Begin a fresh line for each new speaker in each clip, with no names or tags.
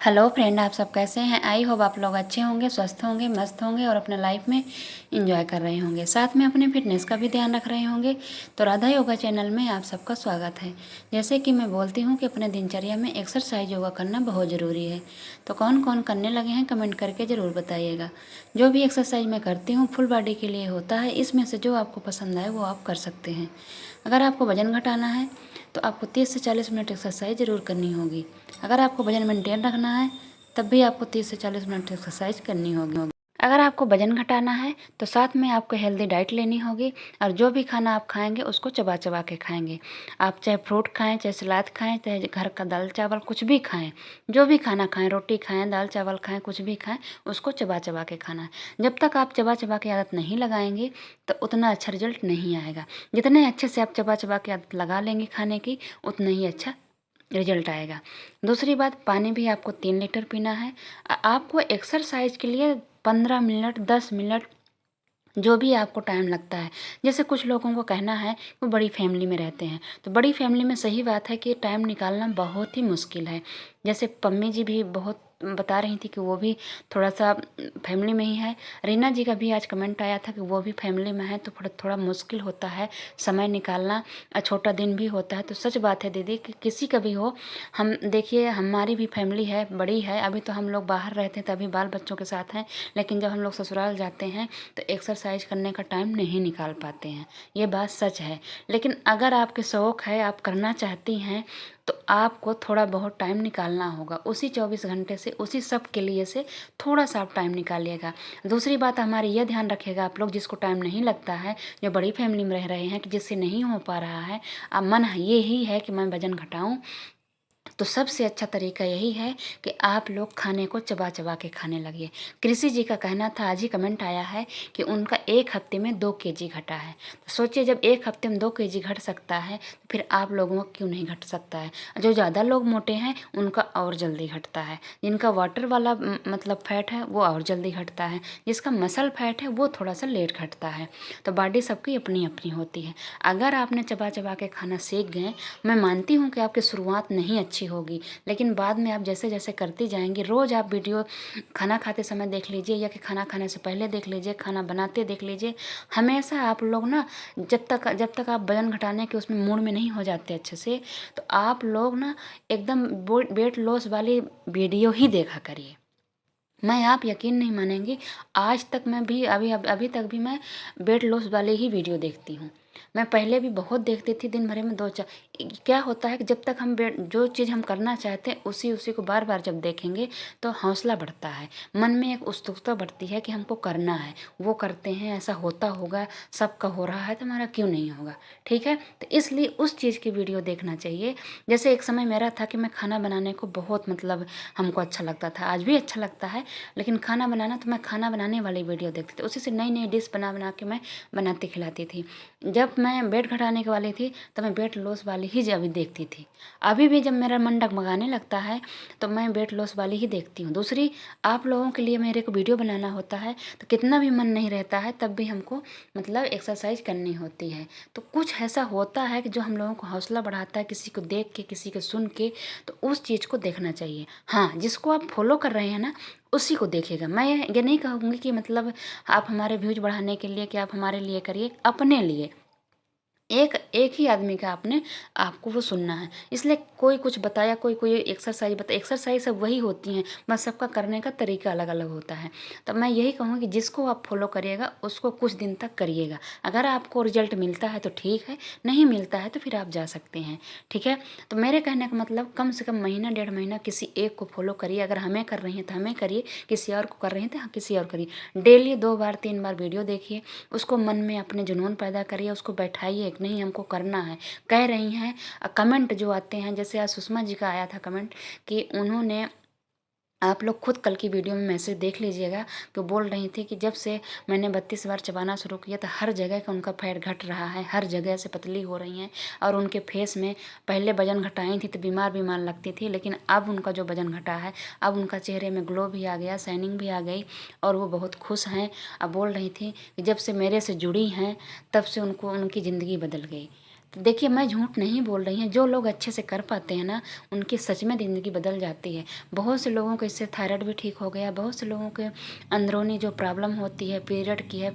Hello friend, आप सब कैसे हैं। आई होप आप लोग अच्छे होंगे, स्वस्थ होंगे, मस्त होंगे और अपने लाइफ में इंजॉय कर रहे होंगे, साथ में अपने फिटनेस का भी ध्यान रख रहे होंगे। तो राधा योगा चैनल में आप सबका स्वागत है। जैसे कि मैं बोलती हूँ कि अपने दिनचर्या में एक्सरसाइज योगा करना बहुत ज़रूरी है। तो कौन कौन करने लगे हैं कमेंट करके ज़रूर बताइएगा। जो भी एक्सरसाइज मैं करती हूँ फुल बॉडी के लिए होता है। इसमें से जो आपको पसंद आए वो आप कर सकते हैं। अगर आपको वज़न घटाना है तो आपको 30 से 40 मिनट एक्सरसाइज ज़रूर करनी होगी। अगर आपको वज़न मेंटेन रखना है तब भी आपको 30 से 40 मिनट एक्सरसाइज करनी होगी। अगर आपको वज़न घटाना है तो साथ में आपको हेल्दी डाइट लेनी होगी और जो भी खाना आप खाएंगे उसको चबा चबा के खाएंगे। आप चाहे फ्रूट खाएं, चाहे सलाद खाएं, चाहे घर का दाल चावल कुछ भी खाएं, जो भी खाना खाएं, रोटी खाएं, दाल चावल खाएं, कुछ भी खाएं, उसको चबा चबा के खाना है। जब तक आप चबा चबा के आदत नहीं लगाएंगे तो उतना अच्छा रिजल्ट नहीं आएगा। जितने अच्छे से आप चबा चबा के आदत लगा लेंगे खाने की उतना ही अच्छा रिजल्ट आएगा। दूसरी बात, पानी भी आपको 3 लीटर पीना है। आपको एक्सरसाइज के लिए 15 मिनट, 10 मिनट, जो भी आपको टाइम लगता है। जैसे कुछ लोगों को कहना है वो बड़ी फैमिली में रहते हैं, तो बड़ी फैमिली में सही बात है कि टाइम निकालना बहुत ही मुश्किल है। जैसे पम्मी जी भी बहुत बता रही थी कि वो भी थोड़ा सा फैमिली में ही है। रीना जी का भी आज कमेंट आया था कि वो भी फैमिली में है, तो थोड़ा थोड़ा मुश्किल होता है समय निकालना। छोटा दिन भी होता है। तो सच बात है दीदी कि किसी का भी हो, हम देखिए हमारी भी फैमिली है, बड़ी है। अभी तो हम लोग बाहर रहते हैं तभी बाल बच्चों के साथ हैं, लेकिन जब हम लोग ससुराल जाते हैं तो एक्सरसाइज करने का टाइम नहीं निकाल पाते हैं। ये बात सच है। लेकिन अगर आपके शौक़ है, आप करना चाहती हैं, तो आपको थोड़ा बहुत टाइम निकालना होगा। उसी 24 घंटे से, उसी सब के लिए से थोड़ा सा आप टाइम निकालिएगा। दूसरी बात हमारी ये ध्यान रखिएगा, आप लोग जिसको टाइम नहीं लगता है, जो बड़ी फैमिली में रह रहे हैं, कि जिससे नहीं हो पा रहा है, अब मन ये ही है कि मैं वज़न घटाऊं, तो सबसे अच्छा तरीका यही है कि आप लोग खाने को चबा चबा के खाने लगिए। कृषि जी का कहना था, आज ही कमेंट आया है कि उनका 1 हफ्ते में 2 kg घटा है। तो सोचिए, जब 1 हफ्ते में 2 kg घट सकता है तो फिर आप लोगों का क्यों नहीं घट सकता है। जो ज़्यादा लोग मोटे हैं उनका और जल्दी घटता है। जिनका वाटर वाला मतलब फैट है वो और जल्दी घटता है। जिसका मसल फैट है वो थोड़ा सा लेट घटता है। तो बॉडी सबकी अपनी अपनी होती है। अगर आपने चबा चबा के खाना सीख गए, मैं मानती हूँ कि आपकी शुरुआत नहीं अच्छी होगी, लेकिन बाद में आप जैसे जैसे करती जाएंगी, रोज़ आप वीडियो खाना खाते समय देख लीजिए या कि खाना खाने से पहले देख लीजिए, खाना बनाते देख लीजिए। हमेशा आप लोग ना, जब तक आप वजन घटाने के उसमें मूड में नहीं हो जाते अच्छे से, तो आप लोग ना एकदम वेट लॉस वाली वीडियो ही देखा करिए। मैं, आप यकीन नहीं मानेंगी, आज तक मैं भी अभी तक भी मैं वेट लॉस वाले ही वीडियो देखती हूँ। मैं पहले भी बहुत देखती थी, दिन भर में 2-4। क्या होता है कि जब तक हम जो चीज़ हम करना चाहते हैं उसी उसी को बार बार जब देखेंगे तो हौसला बढ़ता है, मन में एक उत्सुकता बढ़ती है कि हमको करना है, वो करते हैं, ऐसा होता होगा, सबका हो रहा है तो हमारा क्यों नहीं होगा। ठीक है, तो इसलिए उस चीज़ की वीडियो देखना चाहिए। जैसे एक समय मेरा था कि मैं खाना बनाने को बहुत मतलब हमको अच्छा लगता था, आज भी अच्छा लगता है, लेकिन खाना बनाना तो मैं खाना बनाने वाली वीडियो देखती थी, उसी से नई नई डिश बना बना के मैं बनाती खिलाती थी। जब मैं वेट घटाने के वाली थी तो मैं वेट लॉस वाली ही अभी देखती थी। अभी भी जब मेरा मन डगमगाने लगता है तो मैं वेट लॉस वाली ही देखती हूँ। दूसरी, आप लोगों के लिए मेरे को वीडियो बनाना होता है तो कितना भी मन नहीं रहता है तब भी हमको मतलब एक्सरसाइज करनी होती है। तो कुछ ऐसा होता है कि जो हम लोगों को हौसला बढ़ाता है, किसी को देख के, किसी को सुन के, तो उस चीज़ को देखना चाहिए। हाँ, जिसको आप फॉलो कर रहे हैं ना उसी को देखिएगा। मैं ये नहीं कहूँगी कि मतलब आप हमारे व्यूज बढ़ाने के लिए कि आप हमारे लिए करिए, अपने लिए एक एक ही आदमी का आपको वो सुनना है। इसलिए कोई कुछ बताया, कोई कोई एक्सरसाइज बताया, एक्सरसाइज सब वही होती हैं, बस सबका करने का तरीका अलग अलग होता है। तो मैं यही कहूँगी कि जिसको आप फॉलो करिएगा उसको कुछ दिन तक करिएगा। अगर आपको रिजल्ट मिलता है तो ठीक है, नहीं मिलता है तो फिर आप जा सकते हैं। ठीक है, तो मेरे कहने का मतलब कम से कम महीना 1.5 महीना किसी एक को फॉलो करिए। अगर हमें कर रही हैं तो हमें करिए, किसी और को कर रही हैं तो हाँ किसी और करिए। डेली 2 बार 3 बार वीडियो देखिए, उसको मन में अपने जुनून पैदा करिए, उसको बैठाइए कि नहीं हमको करना है, कह रही हैं। कमेंट जो आते हैं, जैसे आज सुषमा जी का आया था कमेंट कि उन्होंने, आप लोग खुद कल की वीडियो में मैसेज देख लीजिएगा, कि बोल रही थी कि जब से मैंने 32 बार चबाना शुरू किया तो हर जगह का उनका फैट घट रहा है, हर जगह से पतली हो रही हैं। और उनके फेस में पहले वजन घटाई थी तो बीमार बीमार लगती थी, लेकिन अब उनका जो वजन घटा है, अब उनका चेहरे में ग्लो भी आ गया, शाइनिंग भी आ गई और वो बहुत खुश हैं। अब बोल रही थी कि जब से मेरे से जुड़ी हैं तब से उनको उनकी ज़िंदगी बदल गई। तो देखिए, मैं झूठ नहीं बोल रही हूँ, जो लोग अच्छे से कर पाते हैं ना, उनकी सच में ज़िंदगी बदल जाती है। बहुत से लोगों को इससे थायराइड भी ठीक हो गया, बहुत से लोगों के अंदरूनी जो प्रॉब्लम होती है, पीरियड की है,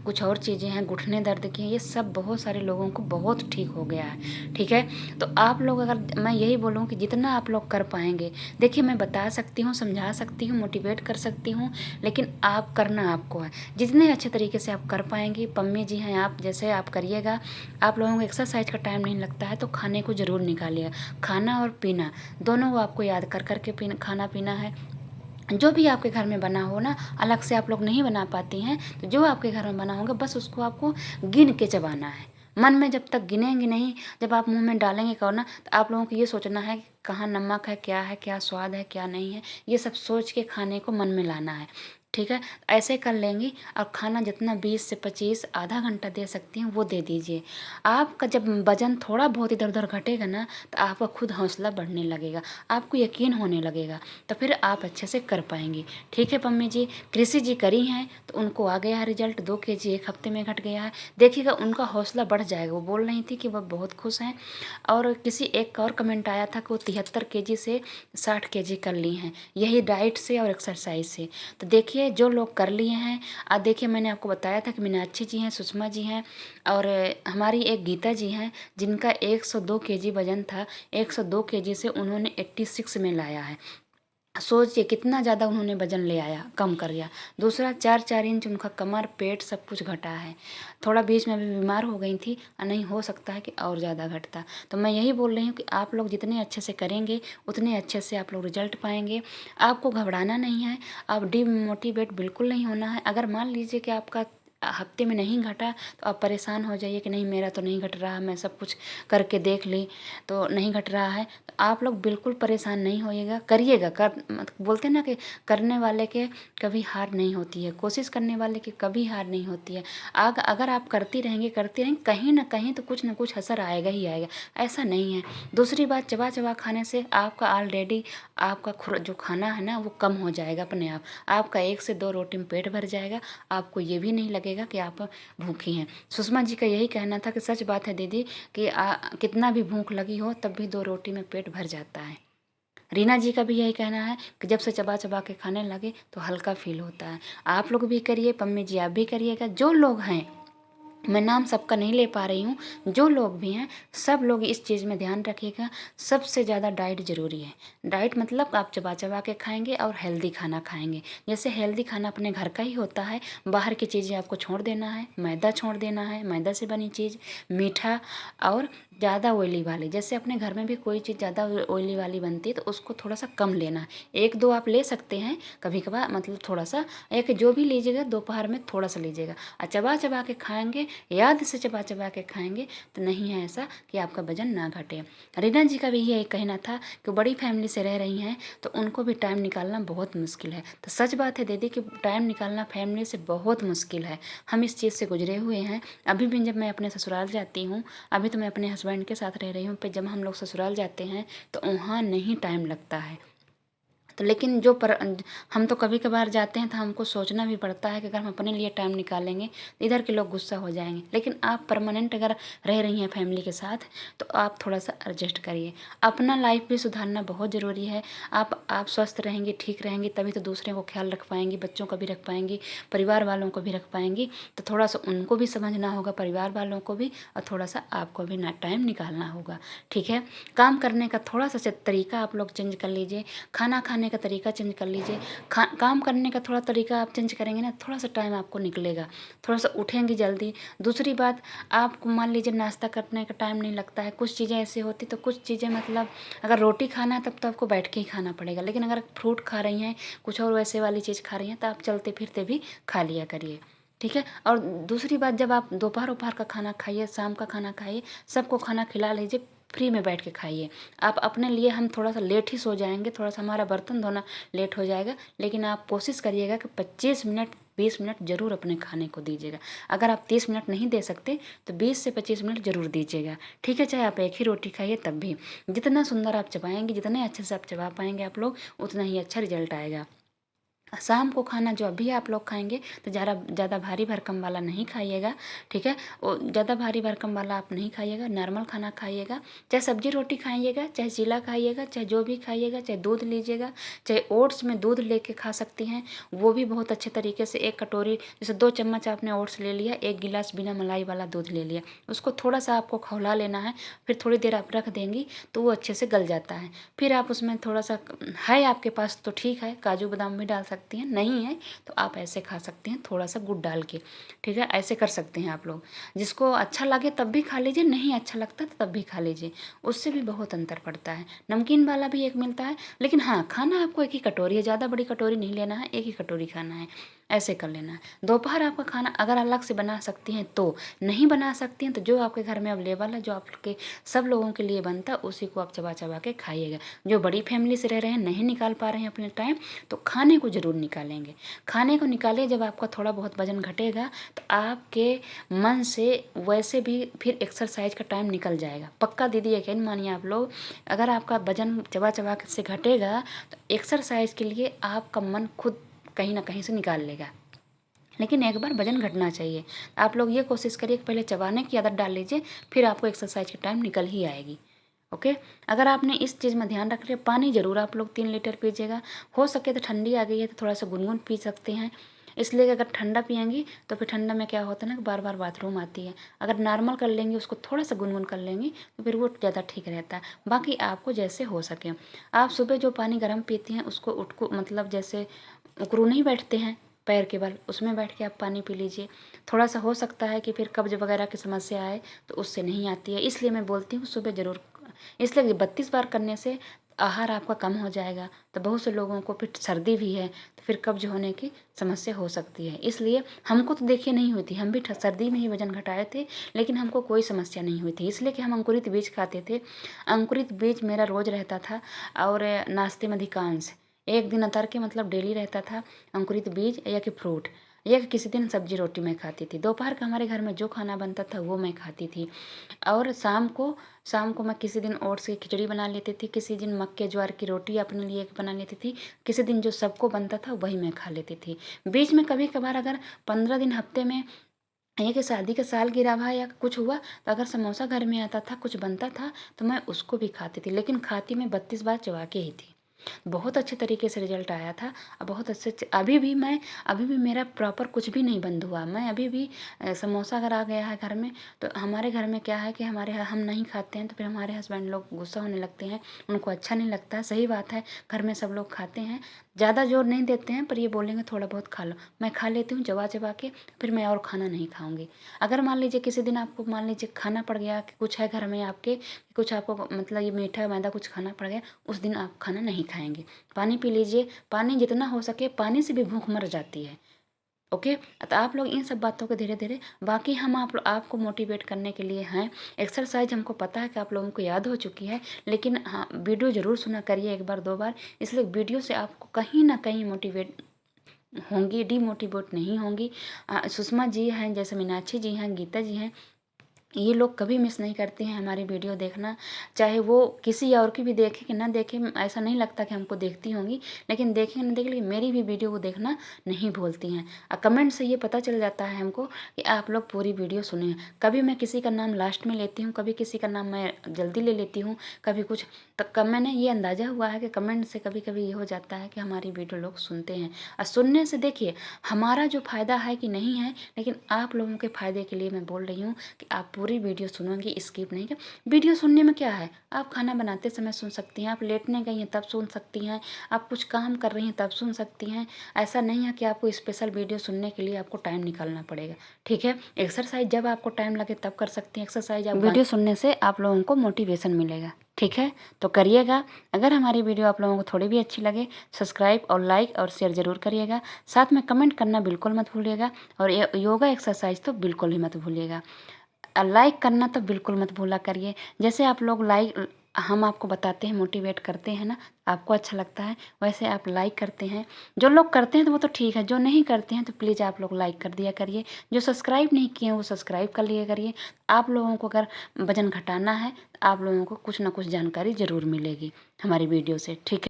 कुछ और चीज़ें हैं, घुटने दर्द की हैं, ये सब बहुत सारे लोगों को बहुत ठीक हो गया है। ठीक है, तो आप लोग, अगर मैं यही बोलूँ कि जितना आप लोग कर पाएंगे, देखिए मैं बता सकती हूँ, समझा सकती हूँ, मोटिवेट कर सकती हूँ, लेकिन आप करना आपको है। जितने अच्छे तरीके से आप कर पाएंगी, पम्मी जी हैं आप, जैसे आप करिएगा। आप लोगों को एक्सरसाइज का टाइम नहीं लगता है तो खाने को ज़रूर निकालिएगा। खाना और पीना दोनों को आपको याद कर करके पीना, खाना पीना है। जो भी आपके घर में बना हो ना, अलग से आप लोग नहीं बना पाती हैं, तो जो आपके घर में बना होगा बस उसको आपको गिन के चबाना है। मन में जब तक गिनेंगे नहीं, जब आप मुंह में डालेंगे कहो ना, तो आप लोगों को ये सोचना है कि कहाँ नमक है, क्या स्वाद है, क्या नहीं है, ये सब सोच के खाने को मन में लाना है। ठीक है, ऐसे कर लेंगी। और खाना जितना 20 से 25 आधा घंटा दे सकती हैं वो दे दीजिए। आपका जब वजन थोड़ा बहुत इधर उधर घटेगा ना, तो आपका खुद हौसला बढ़ने लगेगा, आपको यकीन होने लगेगा, तो फिर आप अच्छे से कर पाएंगी। ठीक है पम्मी जी, कृषि जी करी हैं तो उनको आ गया है रिजल्ट, 2 केजी 1 हफ्ते में घट गया है। देखिएगा उनका हौसला बढ़ जाएगा। वो बोल रही थी कि वह बहुत खुश हैं। और किसी एक और कमेंट आया था कि वो 73 केजी से 60 केजी कर ली हैं, यही डाइट से और एक्सरसाइज से। तो देखिए जो लोग कर लिए हैं, देखिए मैंने आपको बताया था कि मीनाक्षी जी हैं, सुषमा जी हैं, और हमारी एक गीता जी हैं, जिनका 102 केजी वजन था, 102 केजी से उन्होंने 86 में लाया है। सोचिए कितना ज़्यादा उन्होंने वजन ले आया, कम कर लिया। दूसरा, 4-4 इंच उनका कमर पेट सब कुछ घटा है। थोड़ा बीच में अभी बीमार हो गई थी, नहीं हो सकता है कि और ज़्यादा घटता। तो मैं यही बोल रही हूँ कि आप लोग जितने अच्छे से करेंगे उतने अच्छे से आप लोग रिजल्ट पाएंगे। आपको घबराना नहीं है, आप डिमोटिवेट बिल्कुल नहीं होना है। अगर मान लीजिए कि आपका हफ्ते में नहीं घटा, तो आप परेशान हो जाइए कि नहीं मेरा तो नहीं घट रहा, मैं सब कुछ करके देख ली तो नहीं घट रहा है। तो आप लोग बिल्कुल परेशान नहीं होइएगा, करिएगा। बोलते हैं ना कि करने वाले के कभी हार नहीं होती है, कोशिश करने वाले की कभी हार नहीं होती है। अगर आप करती रहेंगे कहीं ना कहीं तो कुछ ना कुछ असर आएगा ही आएगा, ऐसा नहीं है। दूसरी बात, चबा चबा खाने से आपका ऑलरेडी आपका जो खाना है ना वो कम हो जाएगा अपने आप। आपका 1 से 2 रोटी में पेट भर जाएगा, आपको ये भी नहीं लगेगा कि आप भूखी हैं। सुषमा जी का यही कहना था कि सच बात है दीदी कि कितना भी भूख लगी हो तब भी 2 रोटी में पेट भर जाता है। रीना जी का भी यही कहना है कि जब से चबा चबा के खाने लगे तो हल्का फील होता है। आप लोग भी करिए, पम्मी जी आप भी करिएगा। जो लोग हैं, मैं नाम सबका नहीं ले पा रही हूँ, जो लोग भी हैं सब लोग इस चीज़ में ध्यान रखिएगा। सबसे ज़्यादा डाइट ज़रूरी है। डाइट मतलब आप चबा चबा के खाएंगे और हेल्दी खाना खाएंगे। जैसे हेल्दी खाना अपने घर का ही होता है, बाहर की चीज़ें आपको छोड़ देना है, मैदा छोड़ देना है, मैदा से बनी चीज़, मीठा, और ज़्यादा ऑयली वाली। जैसे अपने घर में भी कोई चीज़ ज़्यादा ऑयली वाली बनती है तो उसको थोड़ा सा कम लेना है। 1-2 आप ले सकते हैं कभी कभार, मतलब थोड़ा सा, एक जो भी लीजिएगा दोपहर में थोड़ा सा लीजिएगा। और चबा चबा के खाएंगे, याद से चबा चबा के खाएंगे तो नहीं है ऐसा कि आपका वजन ना घटे। रीना जी का भी यही कहना था कि बड़ी फैमिली से रह रही हैं तो उनको भी टाइम निकालना बहुत मुश्किल है। तो सच बात है दीदी कि टाइम निकालना फैमिली से बहुत मुश्किल है। हम इस चीज़ से गुजरे हुए हैं। अभी भी जब मैं अपने ससुराल जाती हूँ, अभी तो मैं अपने हस्बैंड के साथ रह रही हूँ, पर जब हम लोग ससुराल जाते हैं तो वहाँ नहीं टाइम लगता है। तो लेकिन हम तो कभी कभार जाते हैं तो हमको सोचना भी पड़ता है कि अगर हम अपने लिए टाइम निकालेंगे तो इधर के लोग गुस्सा हो जाएंगे। लेकिन आप परमानेंट अगर रह रही हैं फैमिली के साथ तो आप थोड़ा सा एडजस्ट करिए। अपना लाइफ भी सुधारना बहुत ज़रूरी है। आप स्वस्थ रहेंगी, ठीक रहेंगी, तभी तो दूसरे को ख्याल रख पाएंगी, बच्चों का भी रख पाएंगी, परिवार वालों को भी रख पाएंगी। तो थोड़ा सा उनको भी समझना होगा, परिवार वालों को भी, और थोड़ा सा आपको भी ना टाइम निकालना होगा। ठीक है, काम करने का थोड़ा सा तरीका आप लोग चेंज कर लीजिए, खाना खाने का तरीका चेंज कर लीजिए। काम करने का थोड़ा तरीका आप चेंज करेंगे ना, थोड़ा सा टाइम आपको निकलेगा, थोड़ा सा उठेंगी जल्दी। दूसरी बात, आपको मान लीजिए नाश्ता करने का टाइम नहीं लगता है, कुछ चीज़ें ऐसी होती तो कुछ चीज़ें, मतलब अगर रोटी खाना है तब तो आपको बैठ के ही खाना पड़ेगा, लेकिन अगर फ्रूट खा रही हैं, कुछ और वैसे वाली चीज़ खा रही हैं, तो आप चलते फिरते भी खा लिया करिए। ठीक है, और दूसरी बात, जब आप दोपहर उपहर का खाना खाइए, शाम का खाना खाइए, सबको खाना खिला लीजिए, फ्री में बैठ के खाइए। आप अपने लिए, हम थोड़ा सा लेट ही सो जाएंगे, थोड़ा सा हमारा बर्तन धोना लेट हो जाएगा, लेकिन आप कोशिश करिएगा कि 25 मिनट 20 मिनट जरूर अपने खाने को दीजिएगा। अगर आप 30 मिनट नहीं दे सकते तो 20 से 25 मिनट जरूर दीजिएगा। ठीक है, चाहे आप एक ही रोटी खाइए तब भी। जितना सुंदर आप चबाएंगे, जितने अच्छे से आप चबा पाएंगे आप लोग, उतना ही अच्छा रिजल्ट आएगा। शाम को खाना जो अभी आप लोग खाएंगे तो ज़्यादा भारी भरकम वाला नहीं खाइएगा, ठीक है। वो ज़्यादा भारी भरकम वाला आप नहीं खाइएगा, नॉर्मल खाना खाइएगा। चाहे सब्जी रोटी खाइएगा, चाहे चीला खाइएगा, चाहे जो भी खाइएगा, चाहे दूध लीजिएगा, चाहे ओट्स में दूध लेके खा सकती हैं, वो भी बहुत अच्छे तरीके से। 1 कटोरी जैसे 2 चम्मच आपने ओट्स ले लिया, 1 गिलास बिना मलाई वाला दूध ले लिया, उसको थोड़ा सा आपको खौला लेना है, फिर थोड़ी देर आप रख देंगी तो वो अच्छे से गल जाता है। फिर आप उसमें थोड़ा सा है आपके पास तो ठीक है, काजू बादाम भी डाल सकती हैं, नहीं है तो आप ऐसे खा सकते हैं थोड़ा सा गुड़ डाल के, ठीक है। ऐसे कर सकते हैं आप लोग, जिसको अच्छा लगे तब भी खा लीजिए, नहीं अच्छा लगता तो तब भी खा लीजिए, उससे भी बहुत अंतर पड़ता है। नमकीन वाला भी एक मिलता है, लेकिन हाँ खाना आपको एक ही कटोरी है, ज़्यादा बड़ी कटोरी नहीं लेना है, एक ही कटोरी खाना है, ऐसे कर लेना है। दोपहर आपका खाना अगर अलग से बना सकती हैं तो, नहीं बना सकती हैं तो जो आपके घर में अवेलेबल है, जो आपके सब लोगों के लिए बनता है उसी को आप चबा चबा के खाइएगा। जो बड़ी फैमिली से रह रहे हैं, नहीं निकाल पा रहे हैं अपने टाइम, तो खाने को ज़रूर निकालेंगे। खाने को निकालिए, जब आपका थोड़ा बहुत वजन घटेगा तो आपके मन से वैसे भी फिर एक्सरसाइज का टाइम निकल जाएगा, पक्का दीदी यकीन मानिए आप लोग। अगर आपका वजन चबा चबा से घटेगा तो एक्सरसाइज के लिए आपका मन खुद कहीं ना कहीं से निकाल लेगा। लेकिन एक बार वजन घटना चाहिए। आप लोग ये कोशिश करिए कि पहले चबाने की आदत डाल लीजिए, फिर आपको एक्सरसाइज के टाइम निकल ही आएगी। ओके। अगर आपने इस चीज़ में ध्यान रख लिया, पानी ज़रूर आप लोग 3 लीटर पीजिएगा। हो सके तो ठंडी आ गई है तो थोड़ा सा गुनगुन पी सकते हैं, इसलिए कि अगर ठंडा पियेंगी तो फिर ठंडा में क्या होता है ना कि बार बार बाथरूम आती है। अगर नॉर्मल कर लेंगी, उसको थोड़ा सा गुनगुन कर लेंगी तो फिर वो ज़्यादा ठीक रहता है। बाकी आपको जैसे हो सके, आप सुबह जो पानी गर्म पीती हैं उसको मतलब जैसे उकरू नहीं बैठते हैं पैर के बल, उसमें बैठ के आप पानी पी लीजिए। थोड़ा सा हो सकता है कि फिर कब्ज वगैरह की समस्या आए तो उससे नहीं आती है, इसलिए मैं बोलती हूँ सुबह ज़रूर। इसलिए 32 बार करने से आहार आपका कम हो जाएगा, तो बहुत से लोगों को फिर सर्दी भी है तो फिर कब्ज होने की समस्या हो सकती है। इसलिए हमको तो देखिए नहीं हुई थी, हम भी सर्दी में ही वजन घटाए थे, लेकिन हमको कोई समस्या नहीं हुई थी, इसलिए कि हम अंकुरित बीज खाते थे। अंकुरित बीज मेरा रोज़ रहता था, और नाश्ते में अधिकांश एक दिन उतर के मतलब डेली रहता था अंकुरित बीज या कि फ्रूट, या कि किसी दिन सब्जी रोटी मैं खाती थी। दोपहर का हमारे घर में जो खाना बनता था वो मैं खाती थी। और शाम को मैं किसी दिन ओट्स की खिचड़ी बना लेती थी, किसी दिन मक्के ज्वार की रोटी अपने लिए बना लेती थी, किसी दिन जो सबको बनता था वही मैं खा लेती थी। बीच में कभी कभार अगर 15 दिन हफ्ते में ये कि शादी का साल गिरा हुआ या कुछ हुआ तो अगर समोसा घर में आता था, कुछ बनता था तो मैं उसको भी खाती थी, लेकिन खाती मैं 32 बार चबा के ही थी। बहुत अच्छे तरीके से रिजल्ट आया था। बहुत अच्छे अभी भी मेरा प्रॉपर कुछ भी नहीं बंद हुआ। मैं अभी भी समोसा अगर आ गया है घर में तो हमारे घर में क्या है कि हम नहीं खाते हैं तो फिर हमारे हस्बैंड लोग गुस्सा होने लगते हैं, उनको अच्छा नहीं लगता है। सही बात है, घर में सब लोग खाते हैं, ज़्यादा जोर नहीं देते हैं, पर ये बोलेंगे थोड़ा बहुत खा लो। मैं खा लेती हूँ चबा चबा के, फिर मैं और खाना नहीं खाऊंगी। अगर मान लीजिए किसी दिन आपको मान लीजिए खाना पड़ गया कि कुछ है घर में आपके, कुछ आपको मतलब ये मीठा मैदा कुछ खाना पड़ गया, उस दिन आप खाना नहीं खाएंगे। पानी पी लीजिए, पानी जितना हो सके, पानी से भी भूख मर जाती है। ओके। तो आप लोग इन सब बातों को धीरे धीरे, बाकी हम आपको मोटिवेट करने के लिए हैं। एक्सरसाइज हमको पता है कि आप लोगों को याद हो चुकी है, लेकिन हाँ वीडियो ज़रूर सुना करिए 1 बार 2 बार, इसलिए वीडियो से आपको कहीं ना कहीं मोटिवेट होंगी, डीमोटिवेट नहीं होंगी। सुषमा जी हैं, जैसे मीनाक्षी जी हैं, गीता जी हैं, ये लोग कभी मिस नहीं करते हैं हमारी वीडियो देखना, चाहे वो किसी और की भी देखे कि ना देखे, ऐसा नहीं लगता कि हमको देखती होंगी, लेकिन देखें ना देखें, लेकिन मेरी भी वीडियो वो देखना नहीं भूलती हैं। कमेंट से ये पता चल जाता है हमको कि आप लोग पूरी वीडियो सुने हैं। कभी मैं किसी का नाम लास्ट में लेती हूँ, कभी किसी का नाम मैं जल्दी ले लेती हूँ, कभी कुछ, तो कब मैंने ये अंदाज़ा हुआ है कि कमेंट से कभी कभी ये हो जाता है कि हमारी वीडियो लोग सुनते हैं। और सुनने से देखिए हमारा जो फ़ायदा है कि नहीं है, लेकिन आप लोगों के फ़ायदे के लिए मैं बोल रही हूँ कि आप पूरी वीडियो सुनोगे, स्किप नहीं कर। वीडियो सुनने में क्या है, आप खाना बनाते समय सुन सकती हैं, आप लेटने गई हैं तब सुन सकती हैं, आप कुछ काम कर रही हैं तब सुन सकती हैं। ऐसा नहीं है कि आपको स्पेशल वीडियो सुनने के लिए आपको टाइम निकालना पड़ेगा, ठीक है। एक्सरसाइज जब आपको टाइम लगे तब कर सकती हैं एक्सरसाइज। आप वीडियो सुनने से आप लोगों को मोटिवेशन मिलेगा, ठीक है, तो करिएगा। अगर हमारी वीडियो आप लोगों को थोड़ी भी अच्छी लगे, सब्सक्राइब और लाइक और शेयर ज़रूर करिएगा। साथ में कमेंट करना बिल्कुल मत भूलिएगा, और योगा एक्सरसाइज तो बिल्कुल ही मत भूलिएगा। लाइक करना तो बिल्कुल मत भूला करिए। जैसे आप लोग लाइक, हम आपको बताते हैं, मोटिवेट करते हैं ना, आपको अच्छा लगता है, वैसे आप लाइक करते हैं। जो लोग करते हैं तो वो तो ठीक है, जो नहीं करते हैं तो प्लीज़ आप लोग लाइक कर दिया करिए। जो सब्सक्राइब नहीं किए हैं वो सब्सक्राइब कर लिया करिए। आप लोगों को अगर वजन घटाना है तो आप लोगों को कुछ ना कुछ जानकारी ज़रूर मिलेगी हमारी वीडियो से, ठीक है।